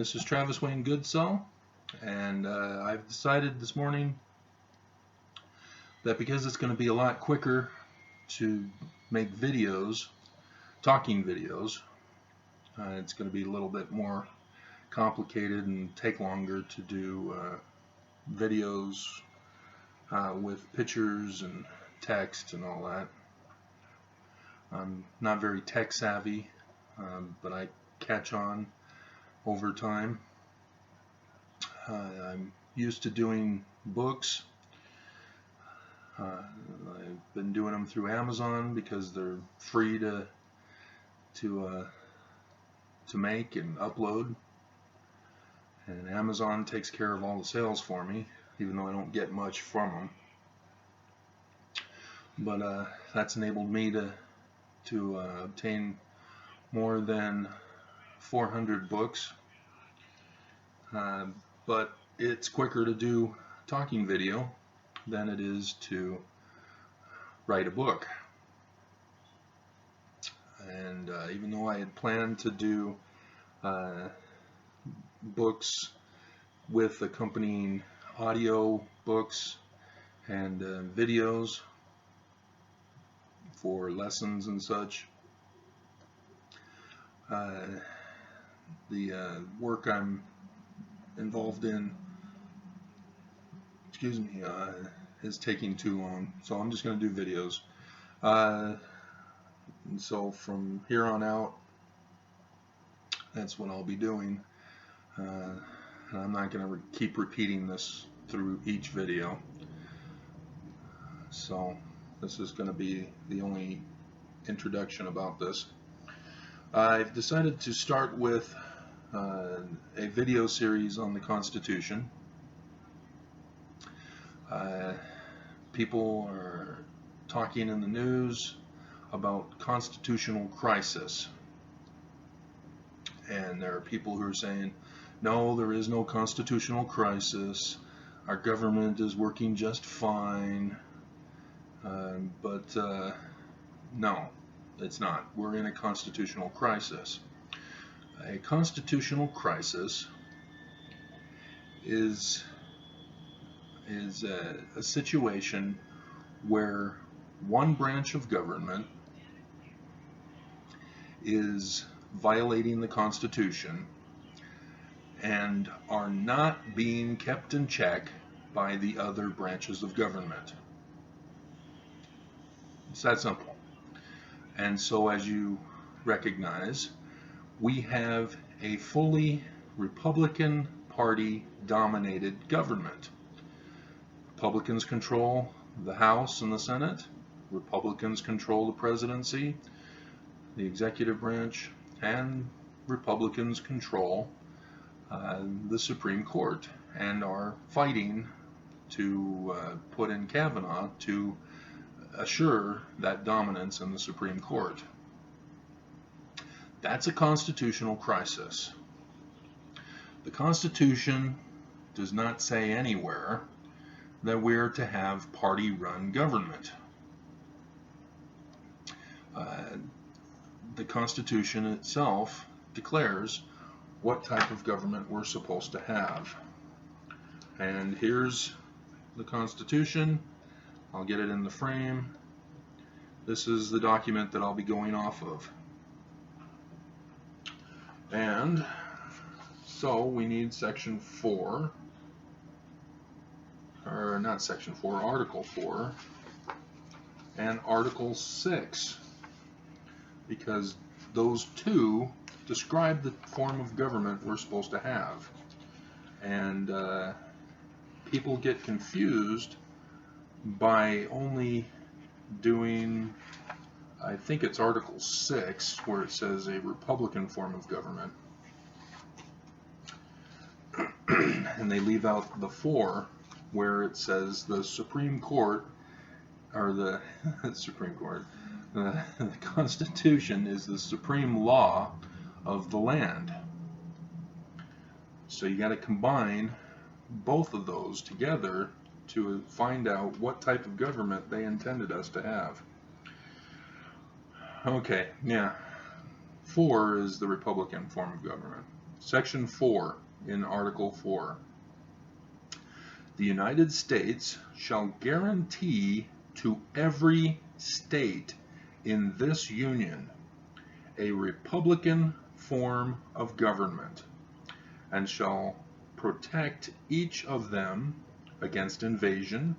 This is Travis Wayne Goodsell, and I've decided this morning that because it's going to be a lot quicker to make videos, talking videos, it's going to be a little bit more complicated and take longer to do videos with pictures and text and all that. I'm not very tech savvy, but I catch on over time. I'm used to doing books. I've been doing them through Amazon because they're free to make and upload, and Amazon takes care of all the sales for me, even though I don't get much from them. But that's enabled me to obtain more than 400 books. But it's quicker to do talking video than it is to write a book. And even though I had planned to do books with accompanying audio books and videos for lessons and such, the work I'm involved in, is taking too long, so I'm just going to do videos. And so from here on out, that's what I'll be doing. And I'm not going to keep repeating this through each video. So this is going to be the only introduction about this. I've decided to start with a video series on the Constitution. People are talking in the news about constitutional crisis, and there are people who are saying, no, there is no constitutional crisis, our government is working just fine. But no, it's not. We're in a constitutional crisis. A constitutional crisis is a situation where one branch of government is violating the Constitution and are not being kept in check by the other branches of government. It's that simple. And so, as you recognize, we have a fully Republican Party dominated government. Republicans control the House and the Senate. Republicans control the presidency, the executive branch, and Republicans control the Supreme Court and are fighting to put in Kavanaugh to assure that dominance in the Supreme Court. That's a constitutional crisis. The Constitution does not say anywhere that we're to have party-run government. The Constitution itself declares what type of government we're supposed to have. And here's the Constitution. I'll get it in the frame. This is the document that I'll be going off of. And so we need Section 4, or not Section 4, Article 4, and Article 6, because those two describe the form of government we're supposed to have. And people get confused by only doing, I think it's Article 6, where it says a Republican form of government. And they leave out the 4, where it says the Supreme Court, or the Supreme Court, the Constitution is the supreme law of the land. So you got to combine both of those together to find out what type of government they intended us to have. Okay, yeah. 4 is the Republican form of government. Section 4 in Article 4. The United States shall guarantee to every state in this Union a republican form of government, and shall protect each of them against invasion,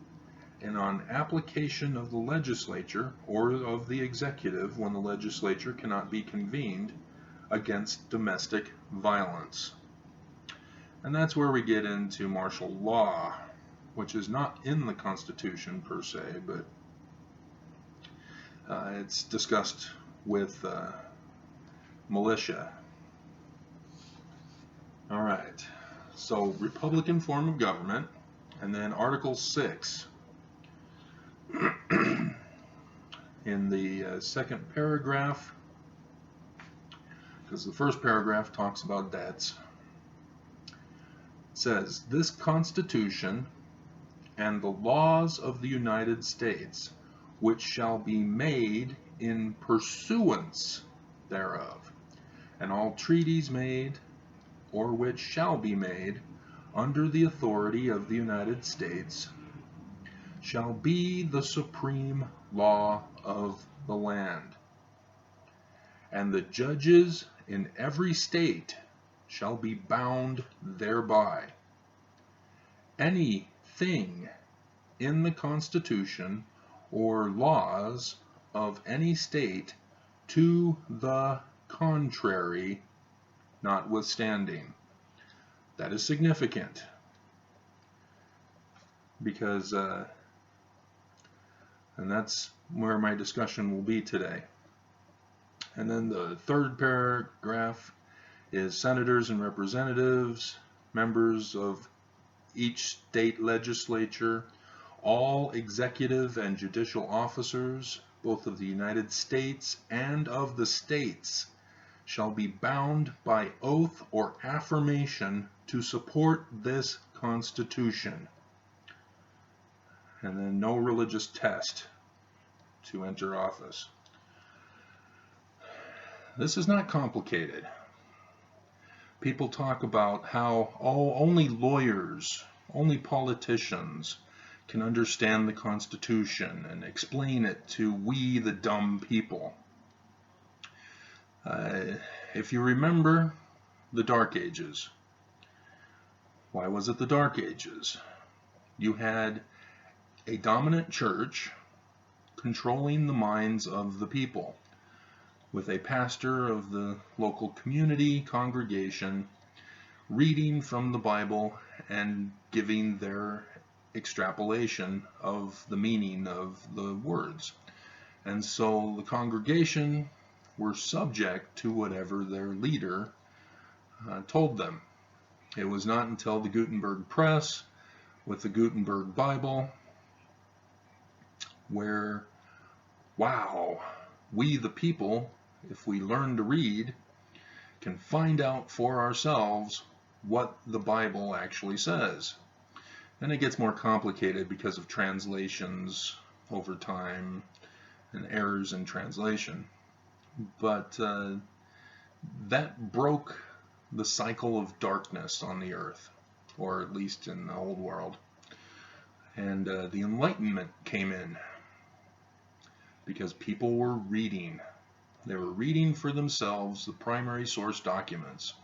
and on application of the legislature or of the executive when the legislature cannot be convened, against domestic violence. And that's where we get into martial law, which is not in the Constitution per se, but it's discussed with militia. All right, so republican form of government, and then Article 6. In the second paragraph, because the first paragraph talks about debts, it says, "This Constitution and the laws of the United States, which shall be made in pursuance thereof, and all treaties made, or which shall be made, under the authority of the United States, shall be the supreme law of the land. And the judges in every state shall be bound thereby. Anything in the Constitution or laws of any state to the contrary notwithstanding." That is significant, because and that's where my discussion will be today. And then the third paragraph is senators and representatives, members of each state legislature, all executive and judicial officers, both of the United States and of the states, shall be bound by oath or affirmation to support this Constitution. And then no religious test to enter office. This is not complicated. People talk about how, only lawyers, only politicians can understand the Constitution and explain it to we, the dumb people. If you remember the Dark Ages, why was it the Dark Ages? You had a dominant church controlling the minds of the people, with a pastor of the local community, congregation, reading from the Bible and giving their extrapolation of the meaning of the words. And so the congregation were subject to whatever their leader told them. It was not until the Gutenberg Press, with the Gutenberg Bible, where, wow, we the people, if we learn to read, can find out for ourselves what the Bible actually says. And it gets more complicated because of translations over time and errors in translation. But that broke the cycle of darkness on the earth, or at least in the old world. And the Enlightenment came in because people were reading. They were reading for themselves the primary source documents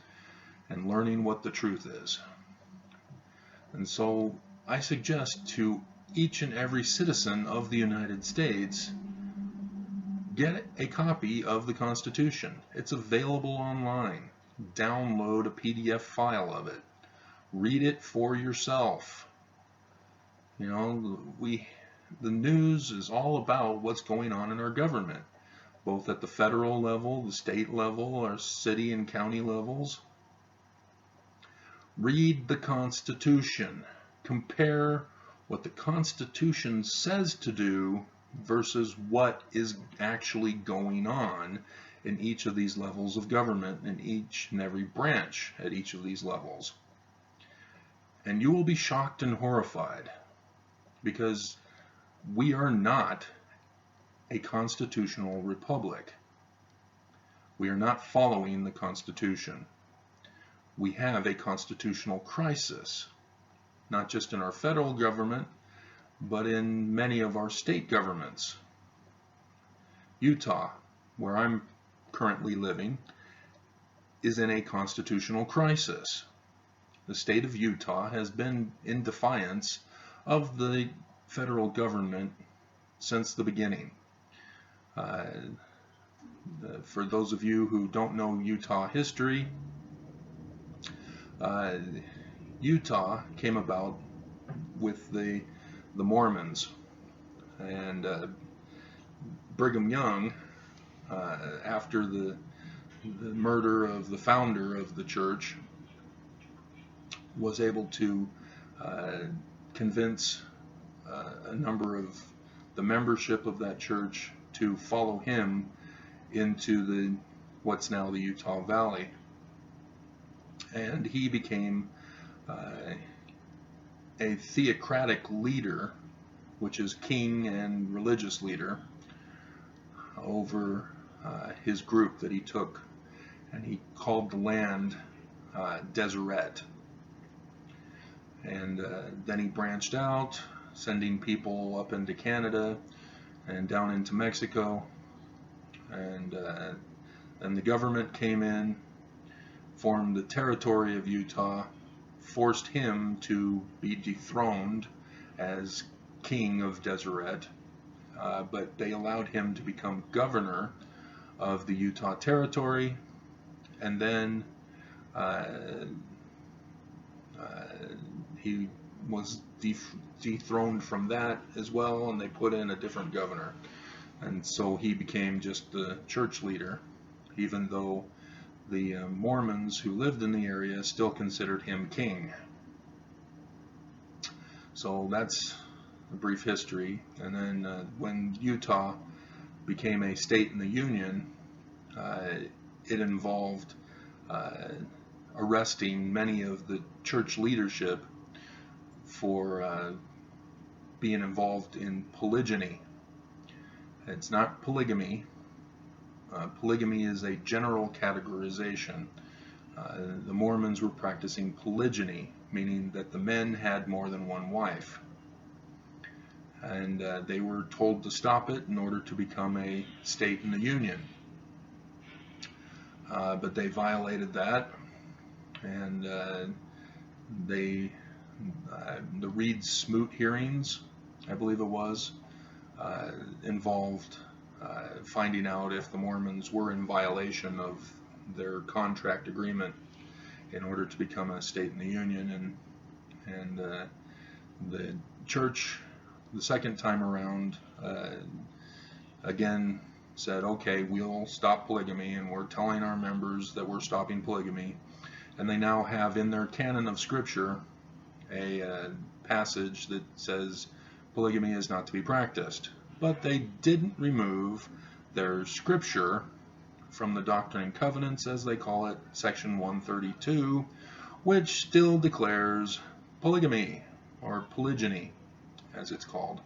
and learning what the truth is. And so I suggest to each and every citizen of the United States, get a copy of the Constitution. It's available online. Download a PDF file of it. Read it for yourself. You know, the news is all about what's going on in our government, both at the federal level, the state level, our city and county levels. Read the Constitution. Compare what the Constitution says to do versus what is actually going on in each of these levels of government, in each and every branch at each of these levels. And you will be shocked and horrified, because we are not a constitutional republic. We are not following the Constitution. we have a constitutional crisis, not just in our federal government, but in many of our state governments. Utah, where I'm currently living, is in a constitutional crisis. The state of Utah has been in defiance of the federal government since the beginning. For those of you who don't know Utah history, Utah came about with the Mormons, and Brigham Young, after the murder of the founder of the church, was able to convince a number of the membership of that church to follow him into what's now the Utah Valley. And he became a theocratic leader, which is king and religious leader, over his group that he took, and he called the land Deseret. And then he branched out, sending people up into Canada and down into Mexico, and then the government came in, formed the territory of Utah, forced him to be dethroned as king of Deseret, but they allowed him to become governor of the Utah territory, and then he was dethroned from that as well, and they put in a different governor. And so he became just the church leader, even though the Mormons who lived in the area still considered him king. So that's a brief history. And then when Utah became a state in the Union, it involved arresting many of the church leadership for being involved in polygyny. It's not polygamy. Polygamy is a general categorization. The Mormons were practicing polygyny, meaning that the men had more than one wife. And they were told to stop it in order to become a state in the Union. But they violated that, and the Reed-Smoot hearings, I believe it was, involved finding out if the Mormons were in violation of their contract agreement in order to become a state in the Union, and the church, the second time around, again said, okay, we'll stop polygamy, and we're telling our members that we're stopping polygamy. And they now have in their canon of scripture a passage that says polygamy is not to be practiced. But they didn't remove their scripture from the Doctrine and Covenants, as they call it, section 132, which still declares polygamy, or polygyny, as it's called.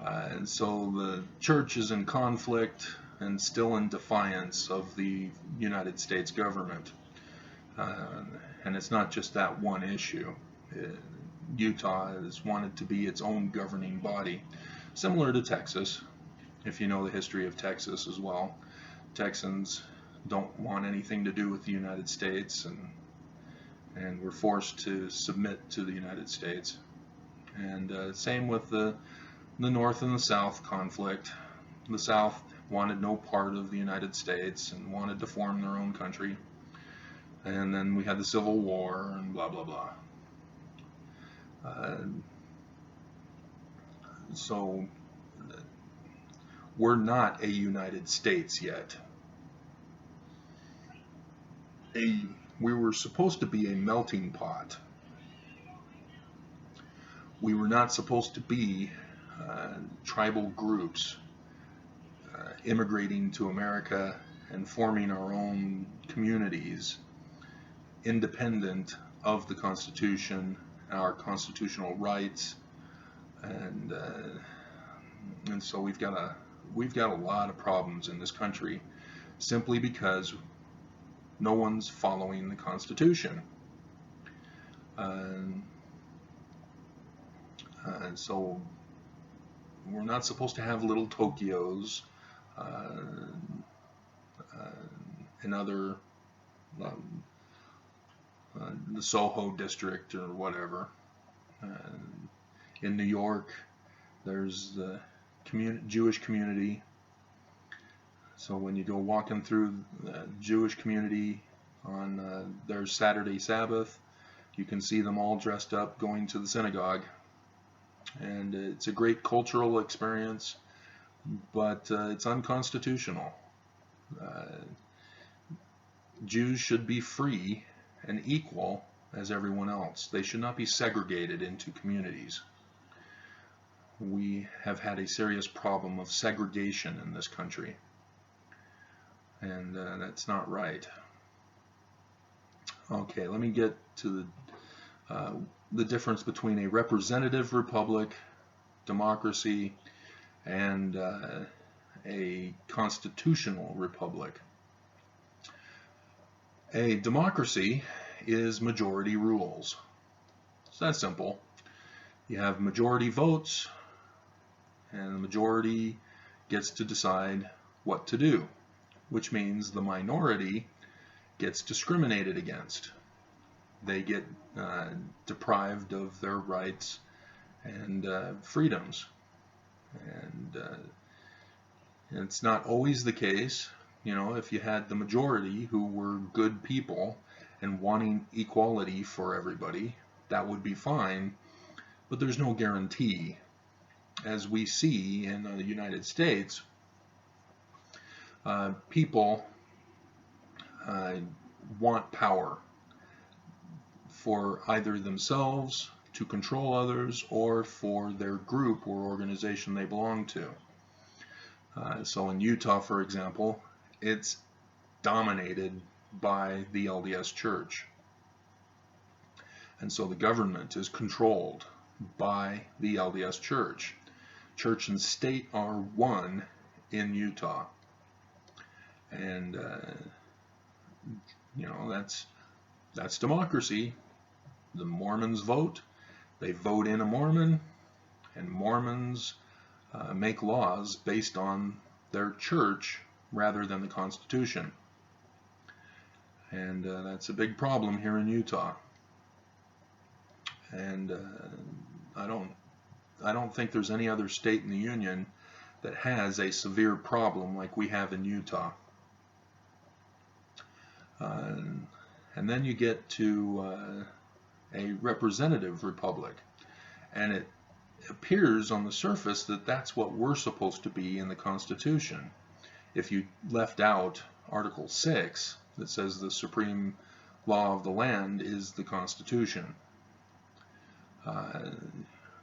And so the church is in conflict and still in defiance of the United States government. And it's not just that one issue. Utah has wanted to be its own governing body, similar to Texas, if you know the history of Texas as well. Texans don't want anything to do with the United States, and were forced to submit to the United States. And same with the North and the South conflict. The South wanted no part of the United States and wanted to form their own country. And then we had the Civil War and blah, blah, blah. So we're not a United States yet. We were supposed to be a melting pot. We were not supposed to be tribal groups immigrating to America and forming our own communities independent of the Constitution, our constitutional rights, and so we've got a lot of problems in this country simply because no one's following the Constitution. And so we're not supposed to have little Tokyos in other, the Soho district or whatever. In New York, there's the Jewish community. So when you go walking through the Jewish community on their Saturday Sabbath, you can see them all dressed up going to the synagogue. And it's a great cultural experience, but it's unconstitutional. Jews should be free and equal as everyone else. They should not be segregated into communities. We have had a serious problem of segregation in this country, and that's not right. Okay, let me get to the difference between a representative republic, democracy, and a constitutional republic. A democracy is majority rules. It's that simple. You have majority votes, and the majority gets to decide what to do, which means the minority gets discriminated against. They get deprived of their rights and freedoms. And it's not always the case. You know, if you had the majority who were good people and wanting equality for everybody, that would be fine, but there's no guarantee. As we see in the United States, people want power for either themselves to control others or for their group or organization they belong to. So in Utah, for example, it's dominated by the LDS Church. And so the government is controlled by the LDS Church. Church and state are one in Utah. And, you know, that's democracy. The Mormons vote. They vote in a Mormon, and Mormons make laws based on their church rather than the Constitution. And that's a big problem here in Utah. And I don't think there's any other state in the Union that has a severe problem like we have in Utah. And then you get to a representative republic, and it appears on the surface that that's what we're supposed to be in the Constitution. If you left out Article 6 that says the supreme law of the land is the Constitution,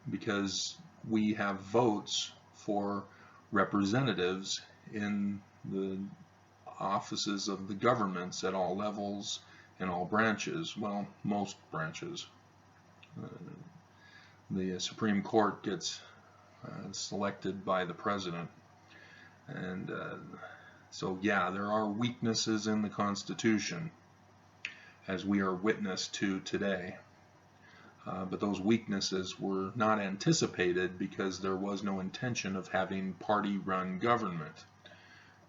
because we have votes for representatives in the offices of the governments at all levels and all branches, well, most branches. The Supreme Court gets selected by the president. And so, yeah, there are weaknesses in the Constitution, as we are witness to today. But those weaknesses were not anticipated because there was no intention of having party-run government.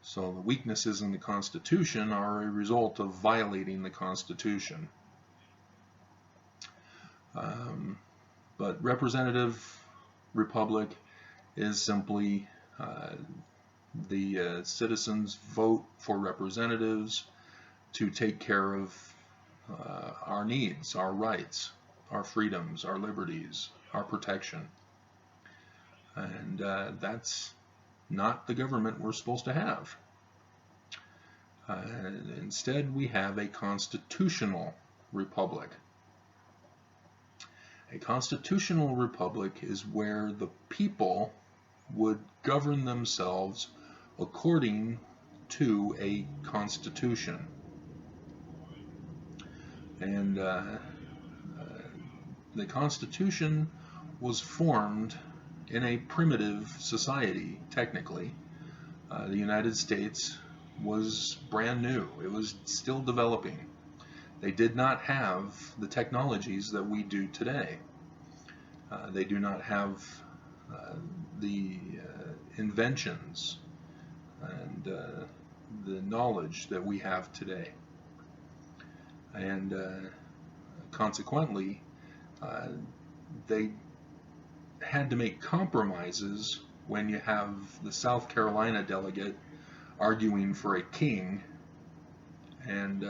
So the weaknesses in the Constitution are a result of violating the Constitution. But representative republic is simply the citizens vote for representatives to take care of our needs, our rights, our freedoms, our liberties, our protection. And that's not the government we're supposed to have. Instead, we have a constitutional republic. A constitutional republic is where the people would govern themselves according to a constitution. And the Constitution was formed in a primitive society, technically. The United States was brand new. It was still developing. They did not have the technologies that we do today. They do not have the inventions and the knowledge that we have today. And consequently, they had to make compromises when you have the South Carolina delegate arguing for a king and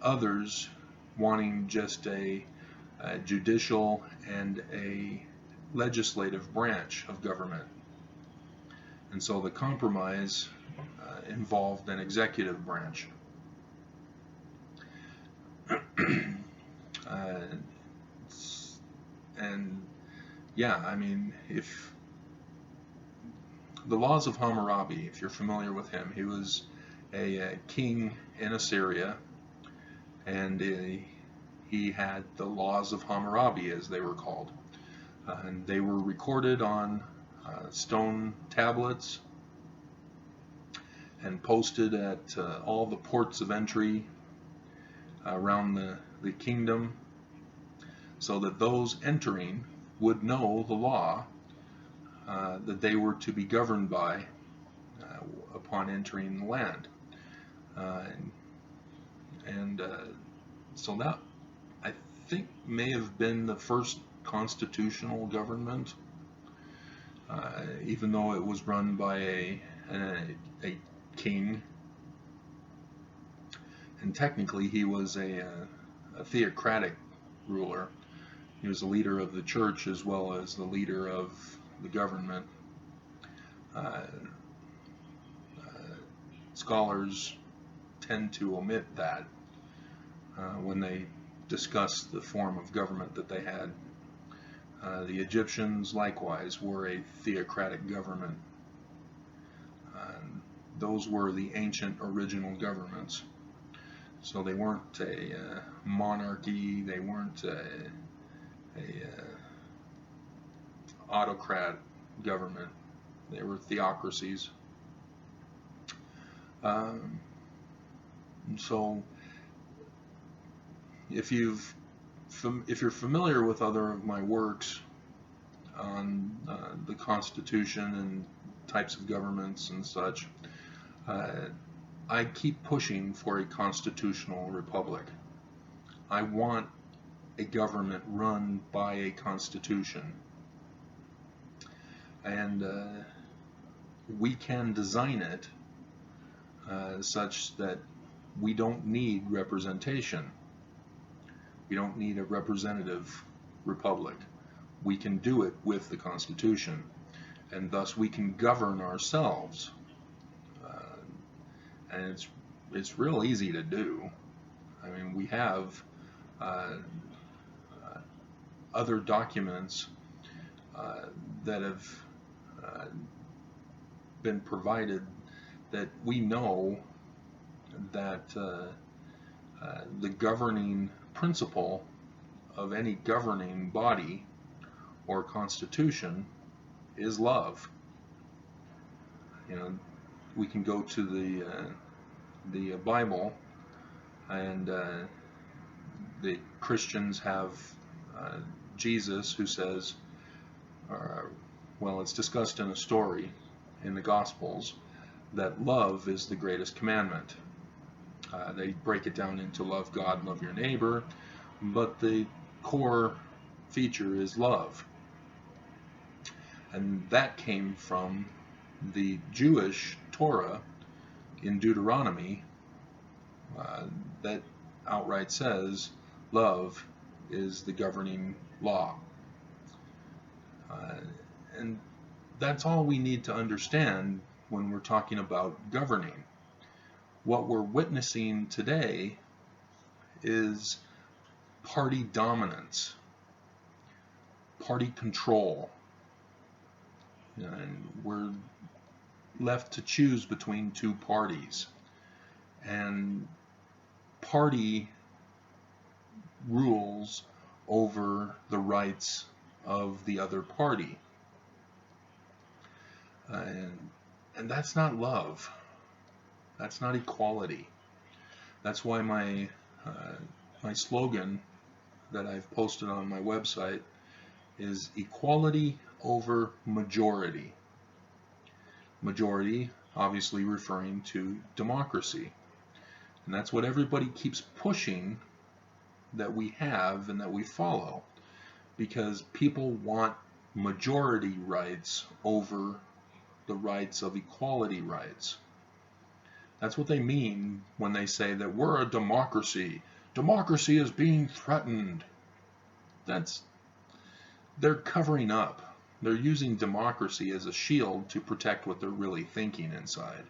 others wanting just a judicial and a legislative branch of government. And so the compromise involved an executive branch. And yeah, I mean, if the laws of Hammurabi, if you're familiar with him, he was a king in Assyria, and he had the laws of Hammurabi, as they were called. And they were recorded on stone tablets and posted at all the ports of entry around the kingdom, so that those entering would know the law that they were to be governed by upon entering the land. So that, I think, may have been the first constitutional government, even though it was run by a king. And technically he was a theocratic ruler. He was the leader of the church as well as the leader of the government. Scholars tend to omit that when they discuss the form of government that they had. The Egyptians likewise were a theocratic government. Those were the ancient original governments. So they weren't a monarchy, they weren't a autocrat government. They were theocracies. So if you're familiar with other of my works on the Constitution and types of governments and such, I keep pushing for a constitutional republic. I want a government run by a constitution, and we can design it such that we don't need representation. We don't need a representative republic. We can do it with the Constitution, and thus we can govern ourselves. And it's real easy to do. I mean, we have other documents that have been provided that we know that the governing principle of any governing body or constitution is love. You know, we can go to the Bible, and the Christians have Jesus who says, well, it's discussed in a story in the Gospels that love is the greatest commandment. They break it down into love God, love your neighbor, but the core feature is love. And that came from the Jewish Torah in Deuteronomy that outright says love is the governing law. And that's all we need to understand when we're talking about governing. What we're witnessing today is party dominance, party control. And we're left to choose between two parties, and party rules over the rights of the other party, and that's not love. That's not equality. That's why my slogan that I've posted on my website is equality over majority. Majority obviously referring to democracy. And that's what everybody keeps pushing that we have and that we follow, because people want majority rights over the rights of equality rights. That's what they mean when they say that we're a democracy. Democracy is being threatened. They're covering up. They're using democracy as a shield to protect what they're really thinking inside.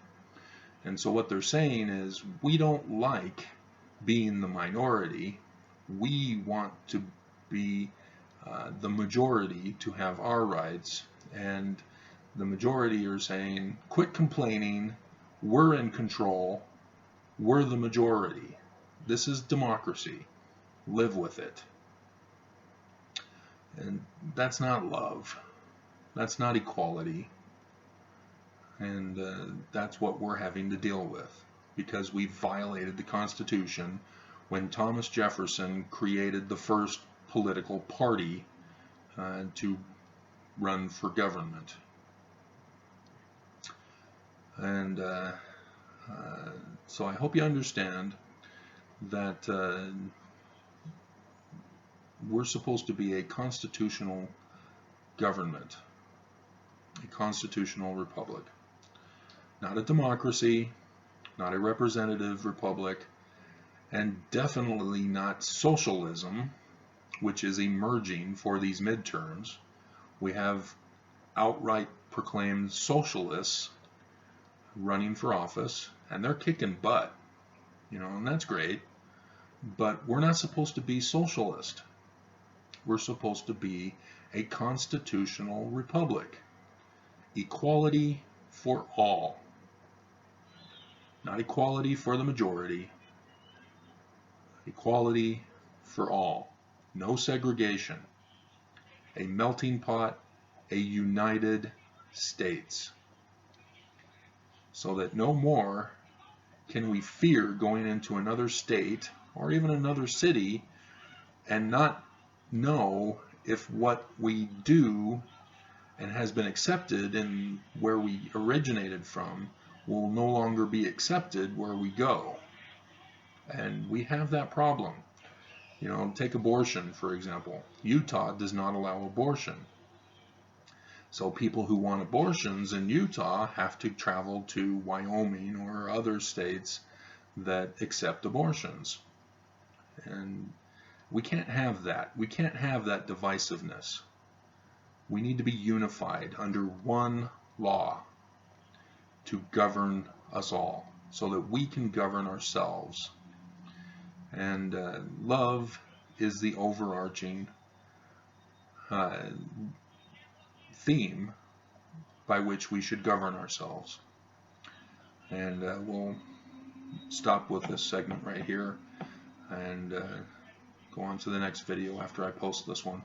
And so what they're saying is, we don't like being the minority. We want to be the majority to have our rights. And the majority are saying, quit complaining. We're in control. We're the majority. This is democracy. Live with it. And that's not love. That's not equality. And that's what we're having to deal with, because we violated the Constitution when Thomas Jefferson created the first political party to run for government. And so I hope you understand that we're supposed to be a constitutional government, a constitutional republic. Not a democracy, not a representative republic, and definitely not socialism, which is emerging for these midterms. We have outright proclaimed socialists running for office, and they're kicking butt, and that's great. But we're not supposed to be socialist. We're supposed to be a constitutional republic. Equality for all. Not equality for the majority. Equality for all. No segregation. A melting pot, a united states. So that no more can we fear going into another state or even another city and not know if what we do and has been accepted in where we originated from will no longer be accepted where we go. And we have that problem. Take abortion, for example. Utah does not allow abortion. So people who want abortions in Utah have to travel to Wyoming or other states that accept abortions. And we can't have that. We can't have that divisiveness. We need to be unified under one law to govern us all, so that we can govern ourselves. And love is the overarching theme by which we should govern ourselves. And we'll stop with this segment right here and go on to the next video after I post this one.